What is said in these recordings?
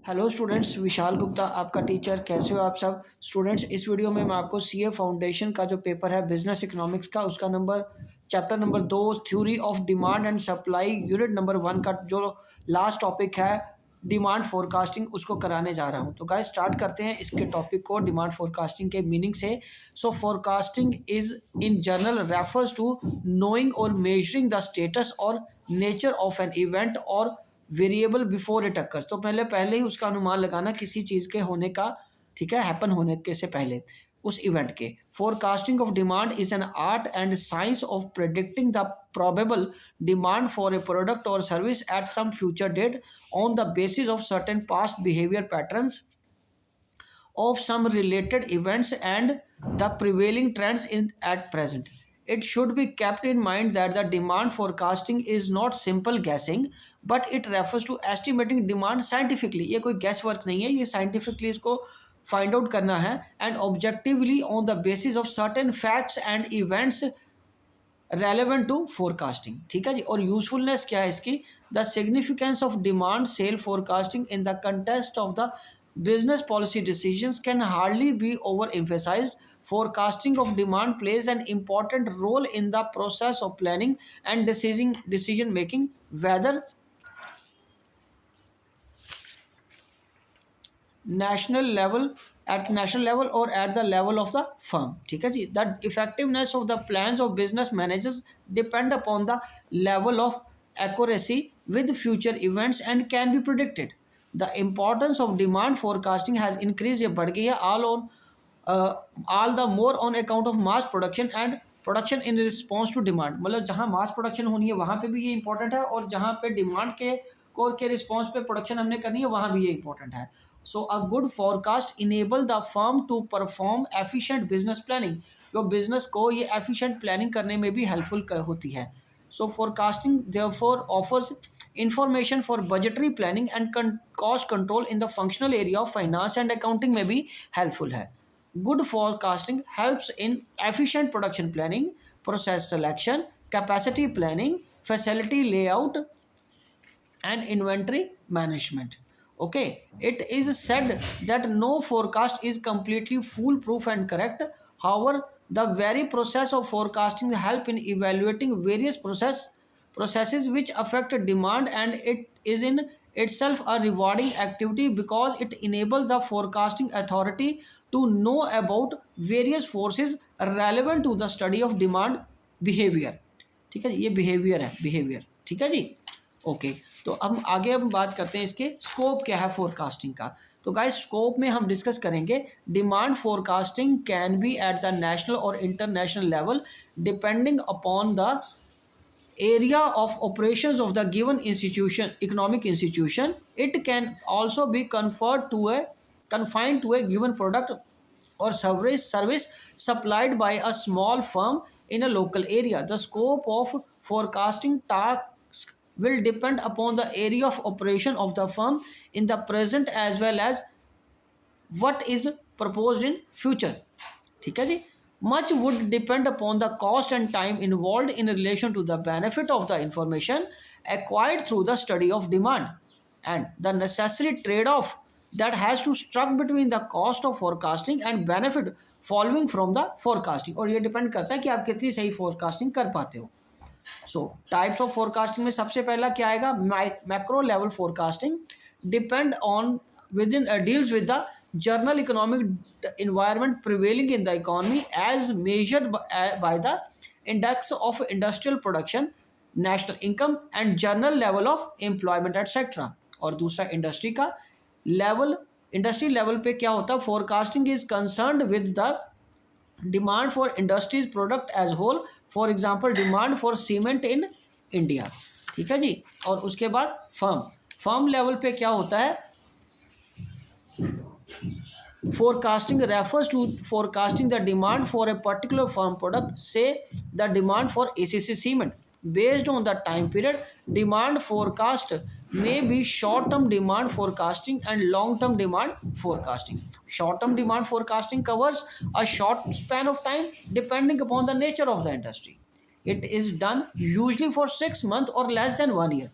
Hello students, Vishal Gupta आपका teacher. कैसे हो आप सब स्टूडेंट्स। इस वीडियो में मैं आपको सीए फाउंडेशन का जो पेपर है बिजनेस इकोनॉमिक्स का, उसका chapter number 2 theory of demand and supply unit number 1 का जो लास्ट टॉपिक है डिमांड फोरकास्टिंग, उसको कराने जा रहा हूं। तो गाइस स्टार्ट करते हैं इसके टॉपिक को डिमांड फोरकास्टिंग के मीनिंग से। So forecasting is in general refers to knowing और मेजरिंग द स्टेटस और नेचर ऑफ एन इवेंट और वेरिएबल बिफोर इट अकर्स। तो पहले ही उसका अनुमान लगाना किसी चीज़ के होने का, ठीक है, हैपन होने के से पहले उस इवेंट के। Forecasting of demand is an art and science of predicting the probable demand for a product or service at some future date on the basis of certain past behavior patterns of some related events and the prevailing trends in at present. It should be kept in mind that the demand forecasting is not simple guessing, but it refers to estimating demand scientifically. ये कोई guess work नहीं है, ये scientifically इसको find out करना है and objectively on the basis of certain facts and events relevant to forecasting. ठीक है जी। और यूजफुलनेस क्या है इसकी? The significance of demand sale forecasting in the context of the business policy decisions can hardly be overemphasized. Forecasting of demand plays an important role in the process of planning and decision making, whether national level at national level or at the level of the firm। ठीक है जी। The effectiveness of the plans of business managers depend upon the level of accuracy with future events and can be predicted. The importance of demand forecasting has increased, ये बढ़ गई है, all the more on account of mass production and production in response to demand. मतलब जहाँ mass production होनी है वहाँ पे भी ये इंपॉर्टेंट है, और जहाँ पे डिमांड के कोर के रिस्पॉन्स पे प्रोडक्शन हमने करनी है वहाँ भी ये इंपॉर्टेंट है। So a good forecast enable the firm to perform efficient business planning. जो बिजनेस को ये एफिशिएंट प्लानिंग करने में भी हेल्पफुल होती है। So forecasting therefore offers information for budgetary planning and cost control in the functional area of finance and accounting में भी हेल्पफुल है। Good forecasting helps in efficient production planning, process selection, capacity planning, facility layout, and inventory management. Okay, it is said that no forecast is completely foolproof and correct. However, the very process of forecasting help in evaluating various processes which affect demand, and it is in itself a rewarding activity because it enables the forecasting authority to know about various forces relevant to the study of demand behavior। ठीक है, ये behaviour है, behaviour. ठीक है जी। Okay, तो अब आगे हम बात करते हैं इसके स्कोप क्या है फोरकास्टिंग का। तो गाइस स्कोप में हम डिस्कस करेंगे demand forecasting can be at the national और international level depending upon the area of operations of the given institution, economic institution. It can also be confined to a given product or service supplied by a small firm in a local area. The scope of forecasting tasks will depend upon the area of operation of the firm in the present as well as what is proposed in future। ठीक है जी। Much would depend upon the cost and time involved in relation to the benefit of the information acquired through the study of demand and the necessary trade-off that has to struck between the cost of forecasting and benefit following from the forecasting। और ये depend करता है कि आप कितनी सही forecasting कर पाते हो। सो टाइप्स ऑफ फोरकास्टिंग में सबसे पहला क्या आएगा? Macro level forecasting depend on deals with the general economic environment prevailing in the economy as measured by the index of industrial production, national income and general level of employment etc। और दूसरा industry का level, industry level पे क्या होता है? Forecasting is concerned with the demand for industries product as whole, for example demand for cement in India. ठीक है जी। और उसके बाद फर्म लेवल पे क्या होता है? Forecasting refers to forecasting the demand for a particular firm product, say the demand for ACC cement. Based on the time period, demand forecast may be short-term demand forecasting and long-term demand forecasting. Short-term demand forecasting covers a short span of time depending upon the nature of the industry. It is done usually for 6 months or less than 1 year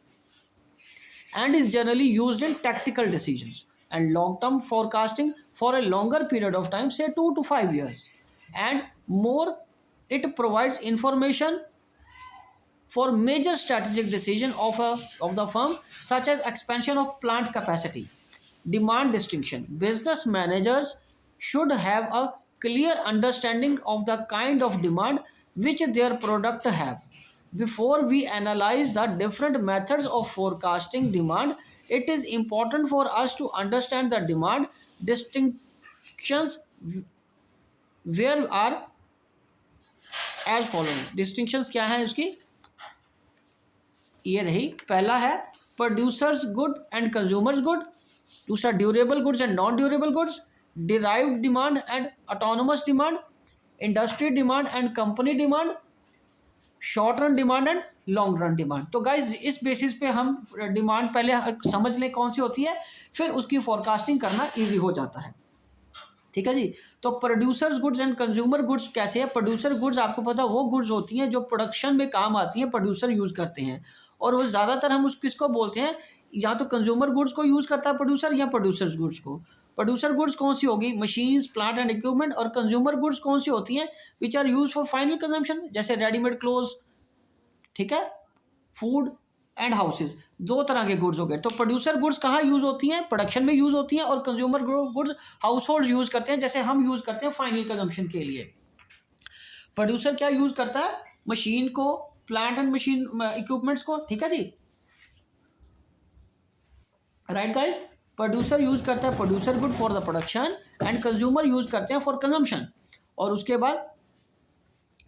and is generally used in tactical decisions. and long term forecasting for a longer period of time, say 2 to 5 years. And more, it provides information for major strategic decision of the firm, such as expansion of plant capacity. Demand distinction. Business managers should have a clear understanding of the kind of demand which their product have. Before we analyze the different methods of forecasting demand, it is important for us to understand the demand distinctions where are as following. Distinctions क्या है उसकी, ये रही। पहला है producers good and consumers good, दूसरा durable goods and non durable goods, derived demand and autonomous demand, industry demand and company demand, short run demand and long run demand. तो guys इस बेसिस पे हम डिमांड पहले समझ लें कौन सी होती है, फिर उसकी फोरकास्टिंग करना ईजी हो जाता है। ठीक है जी। तो producers goods and consumer goods कैसे है? प्रोड्यूसर गुड्स आपको पता वो गुड्स होती हैं जो प्रोडक्शन में काम आती हैं, प्रोड्यूसर यूज़ करते हैं, और वो ज़्यादातर हम उस किसको बोलते हैं, या तो कंज्यूमर गुड्स को यूज़ करता है प्रोड्यूसर, या प्रोड्यूसर्स गुड्स को। प्रोड्यूसर गुड्स कौन सी होगी? Machines, plant and equipment. और कंज्यूमर गुड्स कौन सी होती हैं? Which are use for final consumption, जैसे रेडीमेड क्लोथ्स, ठीक है, फूड एंड हाउसेज। दो तरह के गुड्स हो गए। तो प्रोड्यूसर गुड्स कहाँ यूज होती हैं? प्रोडक्शन में यूज होती हैं, और consumer goods house hold use करते हैं, जैसे हम यूज करते हैं फाइनल कंजम्पशन के लिए। प्रोड्यूसर क्या यूज करता है? मशीन को, प्लांट एंड मशीन इक्विपमेंट्स को। ठीक है जी, राइट गाइस। प्रोड्यूसर यूज करता है producer good for the production, and consumer use करते हैं फॉर कंजम्पशन। और उसके बाद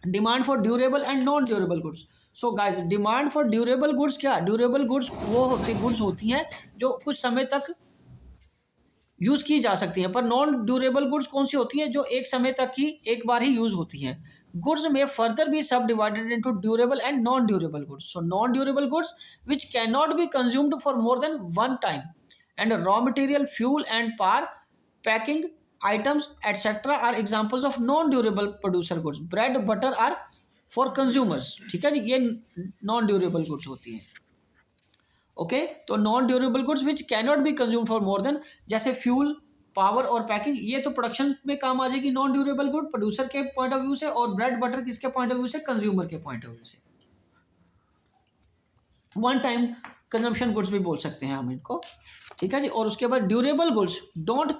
demand for durable and non durable goods. So guys, demand for durable goods क्या? ड्यूरेबल गुड्स वो गुड्स होती हैं जो कुछ समय तक यूज की जा सकती हैं। पर नॉन ड्यूरेबल गुड्स कौन सी होती हैं? जो एक समय तक ही, एक बार ही यूज होती हैं। गुड्स में फर्दर भी सब divided into durable and non durable goods. So non durable goods which can not be consumed for more than one time, and raw material, fuel and power, packing items etc. are examples of non-durable producer goods. Bread, butter are for consumers. ठीक है जी, ये non-durable goods होती हैं। Okay, तो non-durable goods which cannot be consumed for more than, जैसे fuel, power और packing, ये तो प्रोडक्शन में काम आ जाएगी non-durable good प्रोड्यूसर के पॉइंट ऑफ व्यू से, और ब्रेड बटर किसके पॉइंट ऑफ व्यू से? कंज्यूमर के पॉइंट ऑफ व्यू से। वन टाइम कंजम्पशन गुड्स भी बोल सकते हैं हम इनको। ठीक है जी। और उसके बाद durable goods don't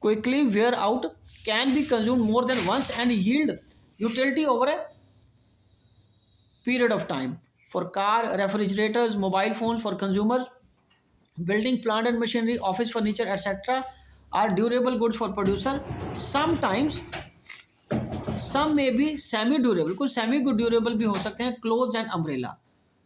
quickly wear out, can be consumed more than once, and yield utility over a period of time. For car, refrigerators, mobile phones for consumers, building plant and machinery, office furniture etc. are durable goods for producer. Sometimes some may be semi durable, कुछ semi durable भी हो सकते हैं, clothes and umbrella।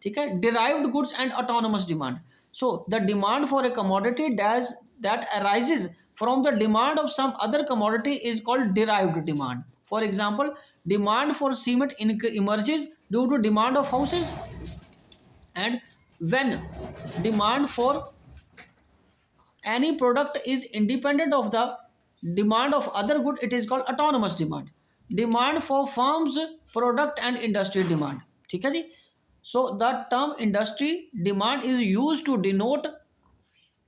ठीक है। derived goods and autonomous demand. So the demand for a commodity that arises from the demand of some other commodity is called derived demand. For example, demand for cement emerges due to demand of houses, and when demand for any product is independent of the demand of other good, it is called autonomous demand. Demand for firms, product and industry demand। ठीक है जी। So the term industry demand is used to denote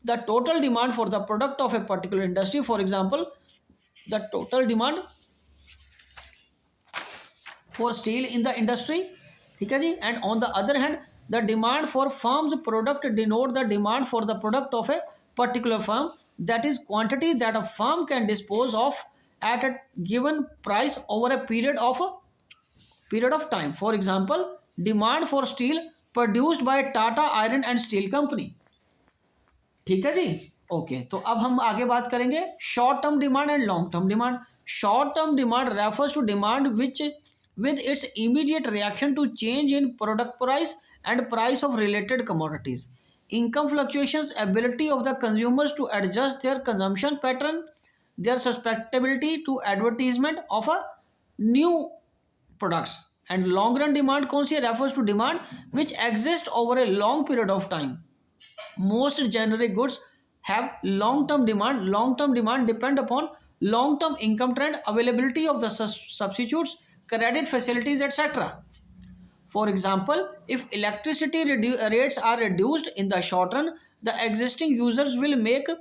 the total demand for the product of a particular industry. For example, the total demand for steel in the industry, ठीक है जी। and on the other hand, the demand for firm's product denote the demand for the product of a particular firm, that is quantity that a firm can dispose of at a given price over a period of time. For example, demand for steel produced by Tata Iron and Steel Company। ठीक है जी। Okay, तो अब हम आगे बात करेंगे short term demand and long term demand. Short term demand refers to demand which with its immediate reaction to change in product price and price of related commodities. Income fluctuations, ability of the consumers to adjust their consumption pattern, their susceptibility to advertisement of a new products. And long run demand कौन सी refers to demand which exists over a long period of time. Most generic goods have long-term demand. Long-term demand depend upon long-term income trend, availability of the substitutes, credit facilities, etc. For example, if electricity rates are reduced in the short run, the existing users will make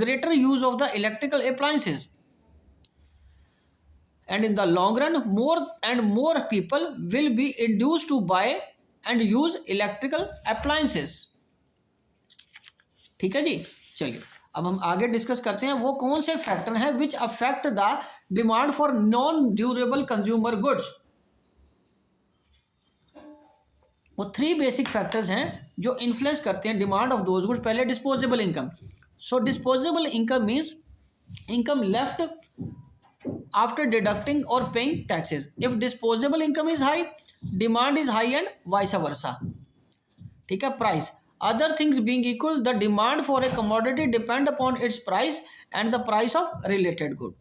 greater use of the electrical appliances. And in the long run, more and more people will be induced to buy and use electrical appliances. ठीक है जी. चलिए अब हम आगे discuss करते हैं वो कौन से फैक्टर हैं which affect the demand for non durable consumer goods. वो 3 बेसिक फैक्टर्स हैं जो इन्फ्लुएंस करते हैं डिमांड ऑफ दोज गुड्स. पहले disposable income. So disposable income means income left after deducting or paying taxes. If disposable income is high, demand is high and vice versa. ठीक है. Price. Other things being equal, the demand for a commodity depend upon its price and the price of related good.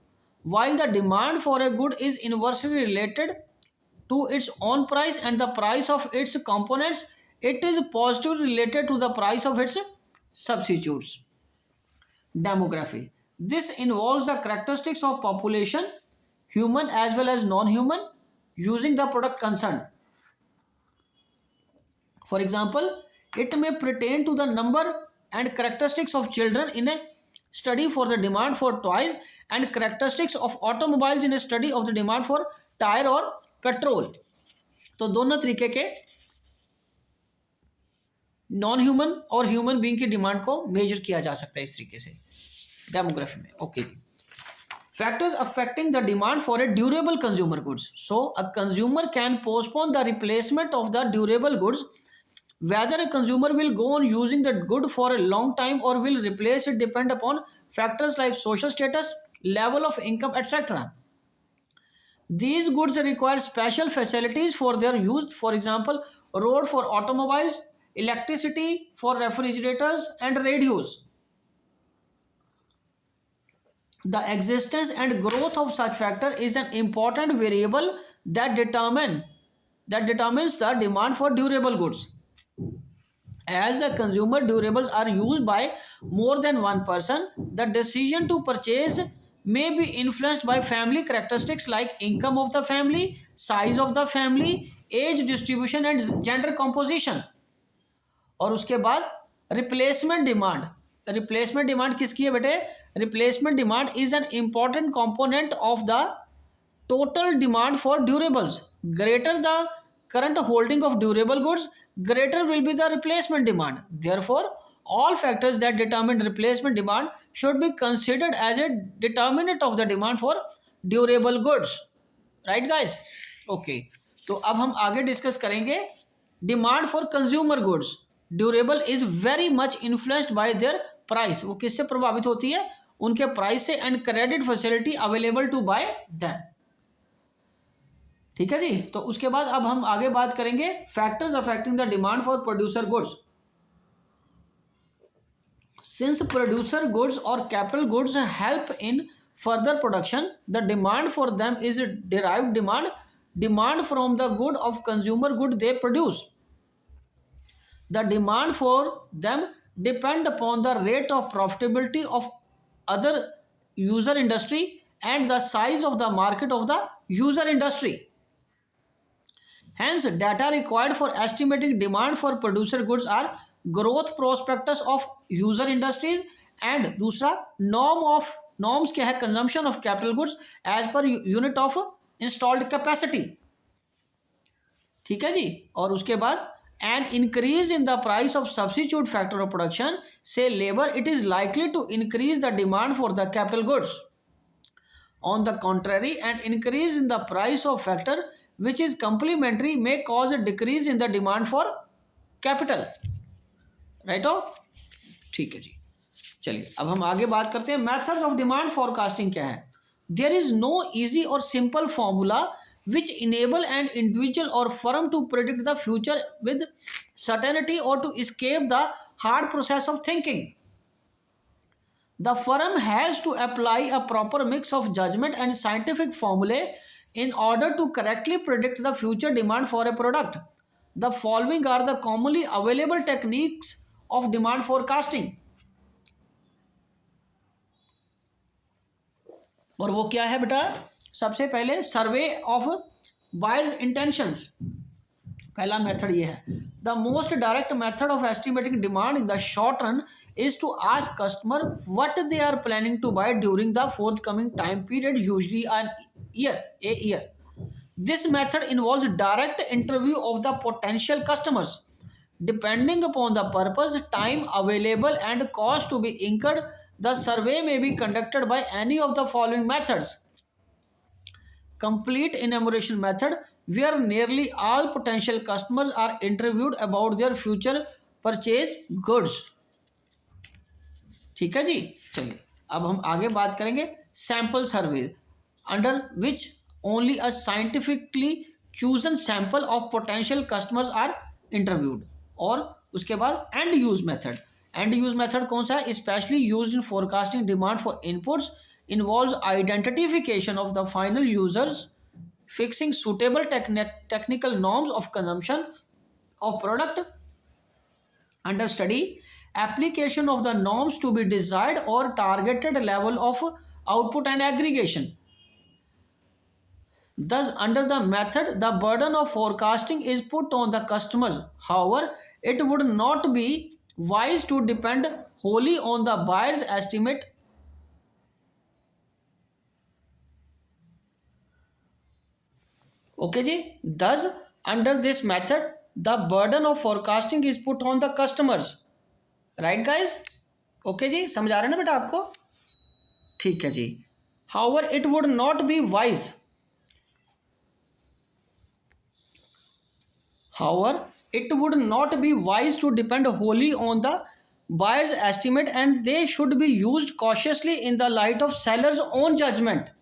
While the demand for a good is inversely related to its own price and the price of its components, it is positively related to the price of its substitutes. Demography. This involves the characteristics of population, human as well as non-human, using the product concerned. For example, it may pertain to the number and characteristics of children in a study for the demand for toys and characteristics of automobiles in a study of the demand for tire or petrol. तो दोनों तरीके के non human और human being की demand को measure किया जा सकता है इस तरीके से डेमोग्राफी में. ओके जी. Factors affecting the demand for a durable consumer goods. So, a consumer can postpone the replacement of the durable goods. Whether a consumer will go on using the good for a long time or will replace it depend upon factors like social status, level of income, etc. These goods require special facilities for their use. For example, road for automobiles, electricity for refrigerators and radios. The existence and growth of such factor is an important variable that determines the demand for durable goods. As the consumer durables are used by more than one person, the decision to purchase may be influenced by family characteristics like income of the family, size of the family, age distribution and gender composition. और उसके बाद replacement demand. Replacement demand किसकी है बेटे? Replacement demand is an important component of the total demand for durables. Greater the current holding of durable goods, greater will be the replacement demand. Therefore, all factors that determine replacement demand should be considered as a determinant of the demand for durable goods. Right guys? Okay. तो अब हम आगे discuss करेंगे demand for consumer goods. Durable is very much influenced by their price. वो किससे प्रभावित होती है? उनके प्राइस से and credit facility available to buy them. ठीक है जी. तो उसके बाद अब हम आगे बात करेंगे factors affecting the demand for producer goods. Since producer goods और capital goods help in further production, the demand for them is derived demand from the good of consumer good they produce. The demand for them depend upon the rate of profitability of other user industry and the size of the market of the user industry. Hence, data required for estimating demand for producer goods are growth prospectus of user industries and दूसरा norms क्या है? Consumption of capital goods as per unit of installed capacity. ठीक है जी. और उसके बाद an increase in the price of substitute factor of production, say labor, it is likely to increase the demand for the capital goods. On the contrary, an increase in the price of factor which is complementary may cause a decrease in the demand for capital. Right हो? ठीक है जी. चलिए अब हम आगे बात करते हैं methods of demand forecasting क्या है. There is no easy or simple formula which enable an individual or firm to predict the future with certainty or to escape the hard process of thinking. The firm has to apply a proper mix of judgment and scientific formulae in order to correctly predict the future demand for a product. The following are the commonly available techniques of demand forecasting. और वो क्या है बेटा? सबसे पहले survey of buyers intentions. पहला method ये है, the most direct method of estimating demand in the short run is to ask customer what they are planning to buy during the forthcoming time period, usually a year. This method involves direct interview of the potential customers. Depending upon the purpose, time available and cost to be incurred, the survey may be conducted by any of the following methods. Complete enumeration method, where nearly all potential customers are interviewed about their future purchase goods. ठीक है जी। चलिए अब हम आगे बात करेंगे sample survey, under which only a scientifically chosen sample of potential customers are interviewed. और उसके बाद end use method. End use method कौन सा है? Specially use in forecasting demand for inputs, involves identification of the final users, fixing suitable technical norms of consumption of product under study, application of the norms to be desired or targeted level of output and aggregation. Thus, under the method, the burden of forecasting is put on the customers. However, it would not be wise to depend wholly on the buyer's estimate. Okay जी, thus under this method the burden of forecasting is put on the customers. Right guys? Okay जी, समझ आ रहा है ना बेटा आपको? ठीक है जी। However, it would not be wise. However, it would not be wise to depend wholly on the buyer's estimate, and they should be used cautiously in the light of seller's own judgment.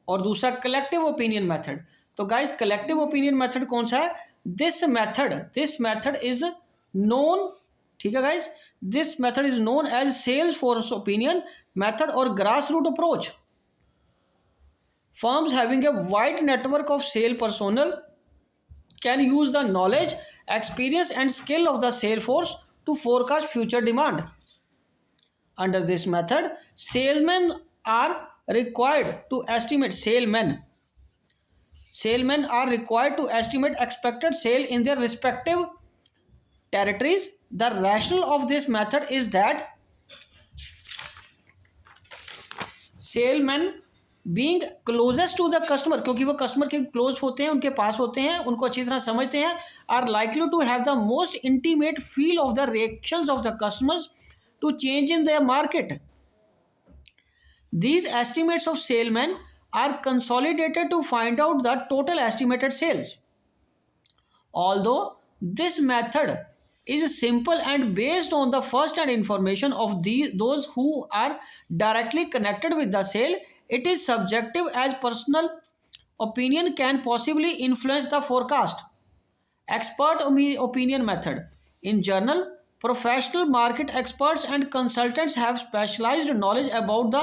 और दूसरा collective opinion method. तो guys collective opinion method कौन सा है? This method is known, ठीक है guys, this method is known as sales force opinion method और grass root approach. Firms having a wide network of sale personnel can use the knowledge, experience and skill of the sale force to forecast future demand. Under this method salesman are required to estimate salesmen are required to estimate expected sale in their respective territories. The rationale of this method is that salesmen being closest to the customer, क्योंकि वो customer के close होते हैं, उनके पास होते हैं, उनको अच्छी तरह समझते हैं, are likely to have the most intimate feel of the reactions of the customers to change in their market. These estimates of salesmen are consolidated to find out the total estimated sales. Although this method is simple and based on the first-hand information of those who are directly connected with the sale, it is subjective as personal opinion can possibly influence the forecast. Expert opinion method. In general, professional market experts and consultants have specialized knowledge about the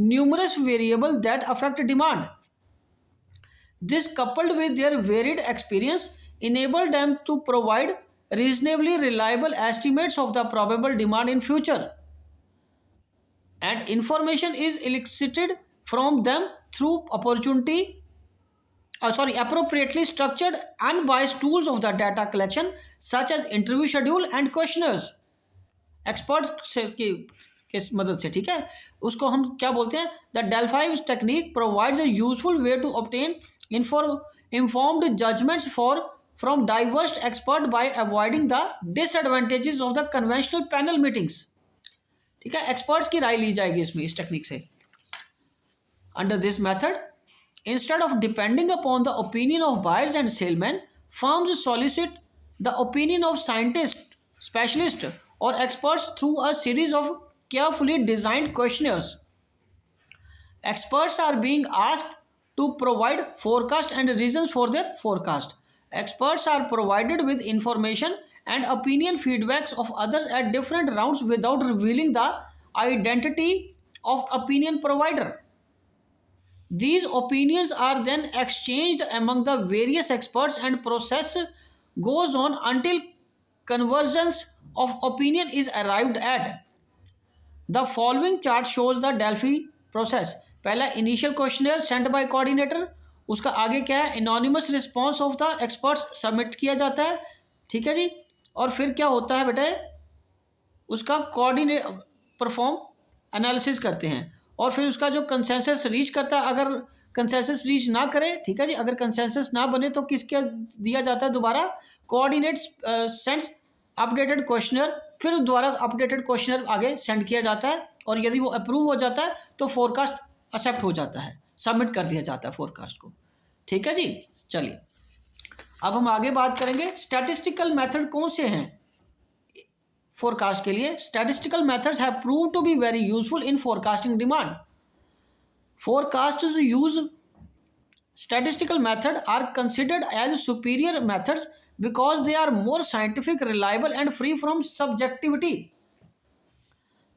numerous variables that affect demand. This, coupled with their varied experience, enables them to provide reasonably reliable estimates of the probable demand in future. And information is elicited from them through appropriately structured unbiased tools of the data collection such as interview schedule and questionnaires. Experts के मदद से, ठीक है, उसको हम क्या बोलते हैं? The Delphi technique provides a useful way to obtain informed judgments from diverse experts by avoiding the disadvantages of the conventional panel meetings. ठीक है, एक्सपर्ट्स की राय ली जाएगी इसमें, इस टेक्निक से। Under this method, instead of depending upon the opinion of buyers and salesmen, firms solicit the opinion of scientists, specialists, or experts through a series of carefully designed questionnaires. Experts are being asked to provide forecast and reasons for their forecast. Experts are provided with information and opinion feedbacks of others at different rounds without revealing the identity of opinion provider. These opinions are then exchanged among the various experts and process goes on until convergence of opinion is arrived at. The following chart shows the Delphi process. पहला initial questionnaire sent by coordinator, उसका आगे क्या है, anonymous response of the experts submit किया जाता है, ठीक है जी। और फिर क्या होता है बेटे, उसका कोऑर्डिनेट परफॉर्म एनालिसिस करते हैं, और फिर उसका जो कंसेंसस रीच करता है, अगर कंसेंसस रीच ना करे, ठीक है जी, अगर कंसेंसस ना बने तो किसके दिया जाता है दोबारा, कोऑर्डिनेट सेंड्स अपडेटेड क्वेश्चनर, फिर दोबारा अपडेटेड क्वेश्चनर आगे सेंड किया जाता है, और यदि वो अप्रूव हो जाता है तो फोरकास्ट एक्सेप्ट हो जाता है, सबमिट कर दिया जाता है फोरकास्ट को, ठीक है जी। चलिए अब हम आगे बात करेंगे स्टैटिस्टिकल मेथड कौन से हैं फोरकास्ट के लिए। Statistical methods have prove to be very useful in forecasting demand. Forecasters use statistical method are considered as superior methods because they are more scientific, reliable and free from subjectivity.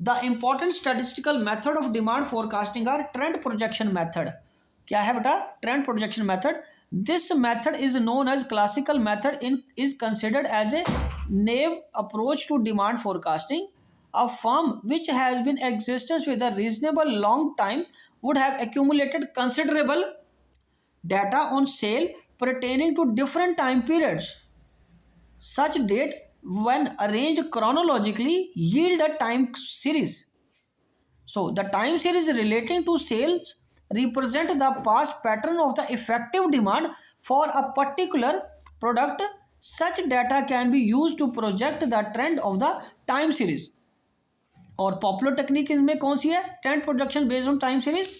The important statistical method of demand forecasting are trend projection method. क्या है बेटा, trend projection method. This method is known as classical method is considered as a naive approach to demand forecasting. A firm which has been in existence with a reasonable long time would have accumulated considerable data on sale pertaining to different time periods. Such data, when arranged chronologically, yield a time series. So, the time series relating to sales represent the past pattern of the effective demand for a particular product. Such data can be used to project the trend of the time series. और popular technique इनमें कौन सी है, trend production based on time series,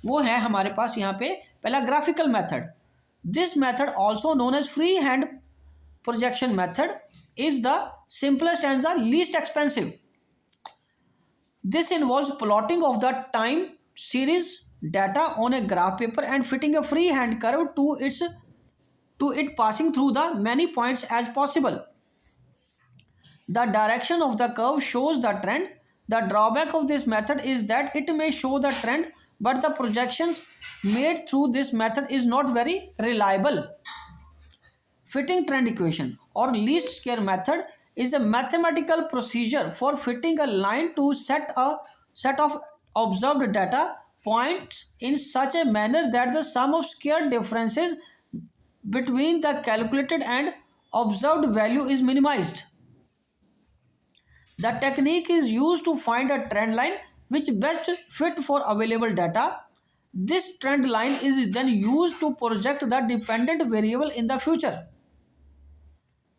वो है हमारे पास यहाँ पे पहला graphical method. This method also known as free hand projection method is the simplest and the least expensive. This involves plotting of the time series data on a graph paper and fitting a free hand curve to it passing through the many points as possible. The direction of the curve shows the trend. The drawback of this method is that it may show the trend, but the projections made through this method is not very reliable. Fitting trend equation or least square method is a mathematical procedure for fitting a line to set of observed data points in such a manner that the sum of square differences between the calculated and observed value is minimized. The technique is used to find a trend line which best fit for available data. This trend line is then used to project the dependent variable in the future.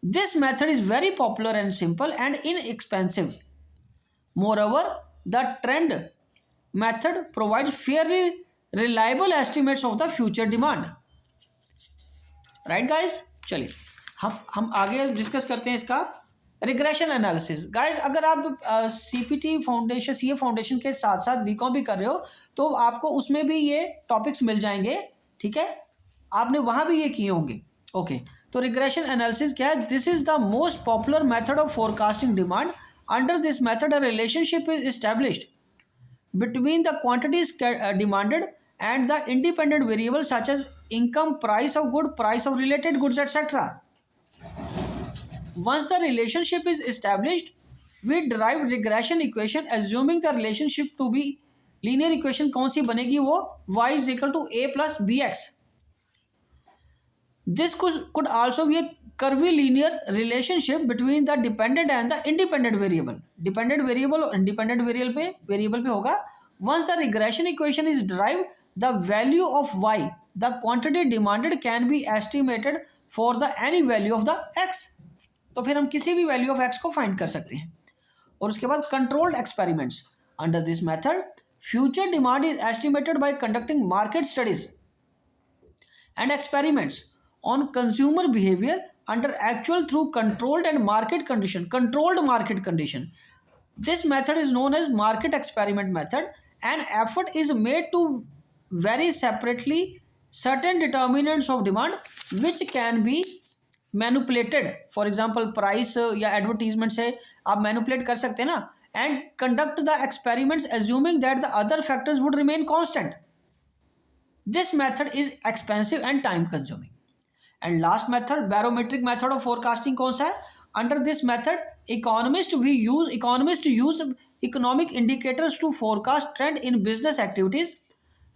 This method is very popular and simple and inexpensive. Moreover, the trend method provides fairly reliable estimates of the future demand. Right guys? चलिए हम आगे discuss करते हैं इसका regression analysis. Guys अगर आप CPT foundation, CA foundation के साथ साथ बीकॉम भी कर रहे हो तो आपको उसमें भी ये टॉपिक्स मिल जाएंगे, ठीक है, आपने वहाँ भी ये किए होंगे. ओके, तो रिग्रेशन एनालिसिस क्या है? This is the most popular method of forecasting demand. Under this method a relationship is established between the quantities demanded and the independent variable such as income, price of good, price of related goods, etc. Once the relationship is established, we derive regression equation assuming the relationship to be linear equation. कौन सी बनेगी वो? y is equal to a plus bx. This could also be a curvilinear relationship between the dependent and the independent variable. Dependent variable और independent variable पे होगा. Once the regression equation is derived, the value of y, the quantity demanded, can be estimated for the any value of the x. तो फिर हम किसी भी value of x को find कर सकते हैं. और उसके बाद controlled experiments. Under this method future demand is estimated by conducting market studies and experiments on consumer behaviour under actual through controlled and market condition. Controlled market condition. This method is known as market experiment method. An effort is made to very separately certain determinants of demand which can be manipulated. For example, price या advertisement से आप manipulate कर सकते हैं ना, and conduct the experiments assuming that the other factors would remain constant. This method is expensive and time consuming. And last method, barometric method of forecasting कौन सा है? Under this method, economists use economic indicators to forecast trend in business activities.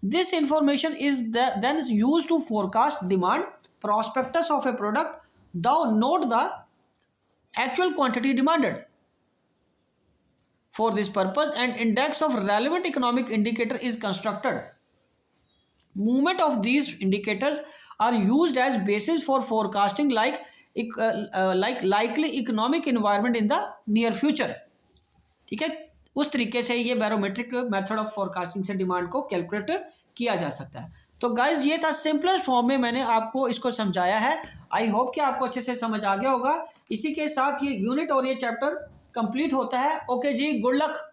This information is then used to forecast demand, prospectus of a product, thou note the actual quantity demanded. For this purpose, an index of relevant economic indicator is constructed. Movement of these indicators are used as basis for forecasting like likely economic environment in the near future. ठीक है, उस तरीके से ये barometric method of forecasting से demand को calculate किया जा सकता है। तो गाइज ये था सिंपलेस्ट फॉर्म में मैंने आपको इसको समझाया है। आई होप कि आपको अच्छे से समझ आ गया होगा। इसी के साथ ये यूनिट और ये चैप्टर कंप्लीट होता है। ओके जी, गुड लक।